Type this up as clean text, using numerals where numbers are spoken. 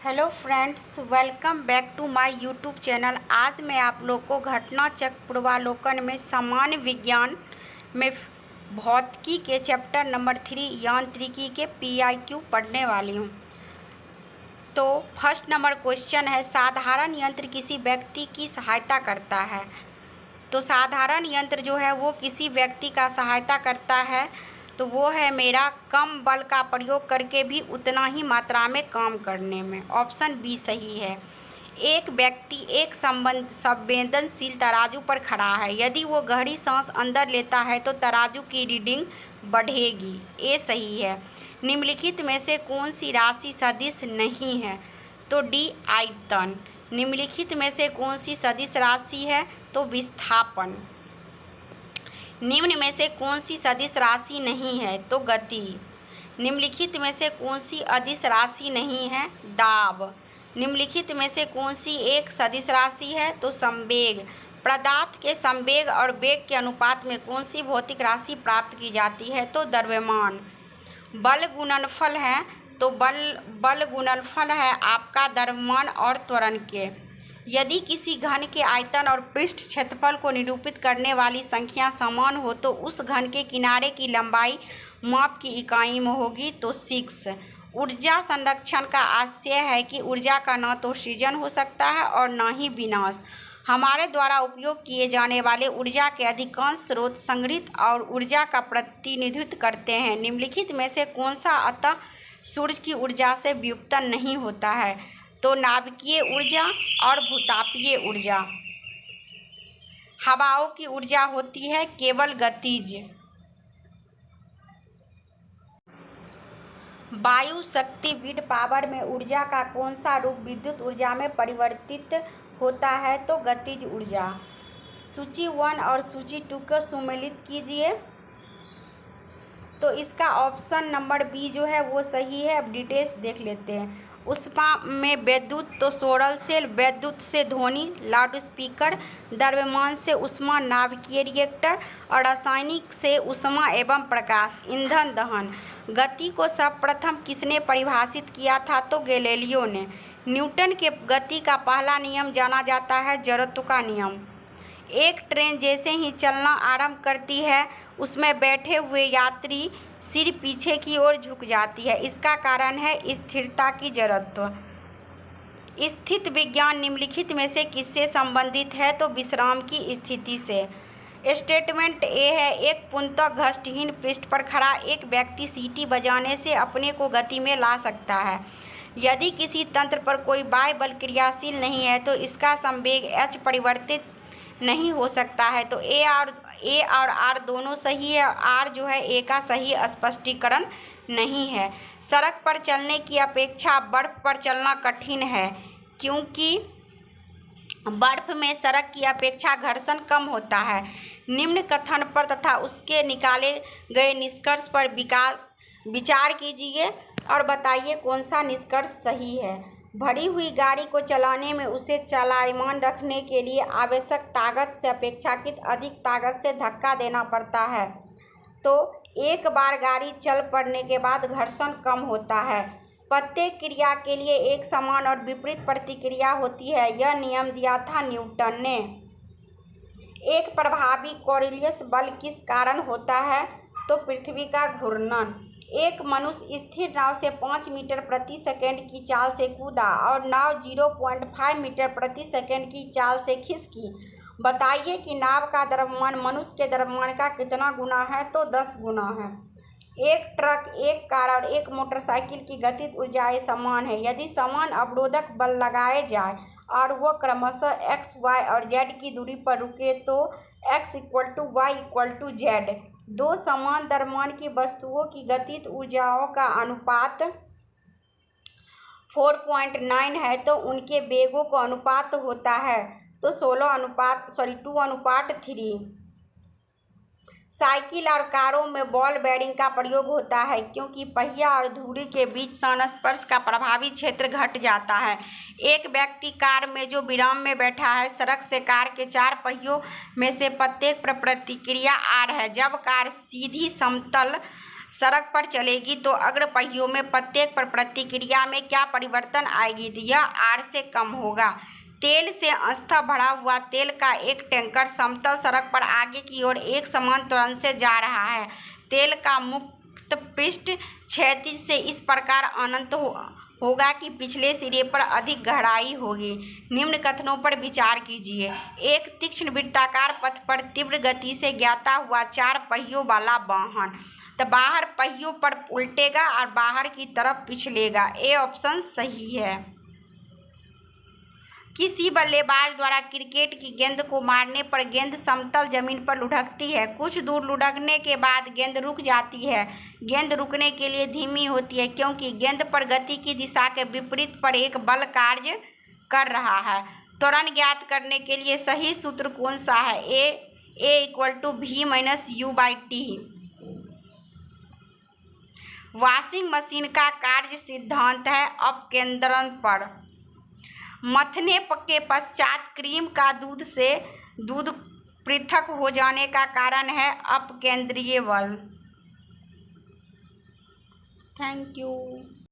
Hello friends, welcome back to my YouTube channel. आज मैं आप लोग को घटना चक्र पूर्वालोकन में सामान्य विज्ञान में भौतिकी के चैप्टर नंबर 3 यांत्रिकी के PIQ पढ़ने वाली हूँ। तो फर्स्ट नंबर क्वेश्चन है, साधारण यंत्र किसी व्यक्ति की सहायता करता है। तो साधारण यंत्र जो है वो किसी व्यक्ति का सहायता करता है, तो वो है मेरा कम बल का प्रयोग करके भी उतना ही मात्रा में काम करने में। ऑप्शन बी सही है। एक व्यक्ति एक संवेदनशील तराजू पर खड़ा है, यदि वो गहरी सांस अंदर लेता है तो तराजू की रीडिंग बढ़ेगी। ए सही है। निम्नलिखित में से कौन सी राशि सदिश नहीं है? तो डी आयतन। निम्नलिखित में से कौन सी सदिश राशि है? तो विस्थापन। निम्न में से कौन सी सदिश राशि नहीं है? तो गति। निम्नलिखित में से कौन सी अदिश राशि नहीं है? दाब। निम्नलिखित में से कौन सी एक सदिश राशि है? तो संवेग। पदार्थ के संवेग और वेग के अनुपात में कौन सी भौतिक राशि प्राप्त की जाती है? तो द्रव्यमान। बल गुणनफल है, तो बल गुणनफल है आपका द्रव्यमान और त्वरण के। यदि किसी घन के आयतन और पृष्ठ क्षेत्रफल को निरूपित करने वाली संख्या समान हो तो उस घन के किनारे की लंबाई माप की इकाई में होगी। तो 6। ऊर्जा संरक्षण का आशय है कि ऊर्जा का न तो सृजन हो सकता है और न ही विनाश। हमारे द्वारा उपयोग किए जाने वाले ऊर्जा के अधिकांश स्रोत संग्रहित और ऊर्जा का प्रतिनिधित्व करते हैं। निम्नलिखित में से कौन सा अतः सूर्य की ऊर्जा से व्युत्पन्न नहीं होता है? तो नाभिकीय ऊर्जा और भूतापीय ऊर्जा। हवाओं की ऊर्जा होती है केवल गतिज। वायु शक्ति विंड पावर में ऊर्जा का कौन सा रूप विद्युत ऊर्जा में परिवर्तित होता है? तो गतिज ऊर्जा। सूची 1 और सूची 2 को सम्मिलित कीजिए। तो इसका ऑप्शन नंबर बी जो है वो सही है। अब डिटेल्स देख लेते हैं। ऊष्मा में विद्युत, तो सोलर सेल। विद्युत से ध्वनि, लाउड स्पीकर। द्रव्यमान से ऊष्मा, नाभिकीय रिएक्टर। और रासायनिक से ऊष्मा एवं प्रकाश, ईंधन दहन। गति को सर्वप्रथम किसने परिभाषित किया था? तो गैलीलियो ने। न्यूटन के गति का पहला नियम जाना जाता है जड़त्व का नियम। एक ट्रेन जैसे ही चलना आरंभ करती है उसमें बैठे हुए यात्री सिर पीछे की ओर झुक जाती है। इसका कारण है स्थिरता की जड़त्व। स्थित विज्ञान निम्नलिखित में से किससे संबंधित है? तो विश्राम की स्थिति से। स्टेटमेंट ए है, एक पूर्णतः घष्टहीन पृष्ठ पर खड़ा एक व्यक्ति सीटी बजाने से अपने को गति में ला सकता है। यदि किसी तंत्र पर कोई बाह्य बल क्रियाशील नहीं है तो इसका संवेग h परिवर्तित नहीं हो सकता है। तो ए और आर दोनों सही है। आर जो है ए का सही स्पष्टीकरण नहीं है। सड़क पर चलने की अपेक्षा बर्फ पर चलना कठिन है, क्योंकि बर्फ में सड़क की अपेक्षा घर्षण कम होता है। निम्न कथन पर तथा उसके निकाले गए निष्कर्ष पर विचार कीजिए और बताइए कौन सा निष्कर्ष सही है। भरी हुई गाड़ी को चलाने में उसे चलायमान रखने के लिए आवश्यक ताकत से अपेक्षाकृत अधिक ताकत से धक्का देना पड़ता है, तो एक बार गाड़ी चल पड़ने के बाद घर्षण कम होता है। प्रत्येक क्रिया के लिए एक समान और विपरीत प्रतिक्रिया होती है, यह नियम दिया था न्यूटन ने। एक प्रभावी कोरिलियस बल किस कारण होता है? तो पृथ्वी का घूर्णन। एक मनुष्य स्थिर नाव से 5 मीटर प्रति सेकंड की चाल से कूदा और नाव 0.5 मीटर प्रति सेकंड की चाल से खिसकी। बताइए कि नाव का द्रव्यमान मनुष्य के द्रव्यमान का कितना गुना है? तो 10 गुना है। एक ट्रक, एक कार और एक मोटरसाइकिल की गतिज ऊर्जाएं समान है। यदि समान अवरोधक बल लगाए जाए और वह क्रमशः x, y और z की दूरी पर रुके तो x = y = z। दो समान द्रव्यमान की वस्तुओं की गतिज ऊर्जाओं का अनुपात 4.9 है, तो उनके वेगों का अनुपात होता है तो 2:3। साइकिल और कारों में बॉल बेयरिंग का प्रयोग होता है, क्योंकि पहिया और धुरी के बीच संस्पर्श का प्रभावी क्षेत्र घट जाता है। एक व्यक्ति कार में जो विराम में बैठा है, सड़क से कार के 4 पहियों में से प्रत्येक पर प्रतिक्रिया आ रहा है। जब कार सीधी समतल सड़क पर चलेगी तो अग्रपहियों में प्रत्येक पर प्रतिक्रिया में क्या परिवर्तन आएगी? तो यह R से कम होगा। तेल से अंशतः भरा हुआ तेल का एक टैंकर समतल सड़क पर आगे की ओर एक समान त्वरण से जा रहा है। तेल का मुक्त पृष्ठ क्षैतिज से इस प्रकार अनंत होगा कि पिछले सिरे पर अधिक गहराई होगी। निम्न कथनों पर विचार कीजिए। एक तीक्ष्ण वृत्ताकार पथ पर तीव्र गति से ज्ञाता हुआ 4 पहियों वाला वाहन तो बाहर पहियों पर उल्टेगा और बाहर की तरफ पिछलेगा। ए ऑप्शन सही है। किसी बल्लेबाज द्वारा क्रिकेट की गेंद को मारने पर गेंद समतल जमीन पर लुढ़कती है। कुछ दूर लुढ़कने के बाद गेंद रुक जाती है। गेंद रुकने के लिए धीमी होती है क्योंकि गेंद पर गति की दिशा के विपरीत पर एक बल कार्य कर रहा है। त्वरण ज्ञात करने के लिए सही सूत्र कौन सा है? A = V-U/T। वॉशिंग मशीन का कार्य सिद्धांत है अपकेंद्रण पर। मथने के पश्चात क्रीम का दूध से दूध पृथक हो जाने का कारण है अपकेंद्रीय बल। Thank you.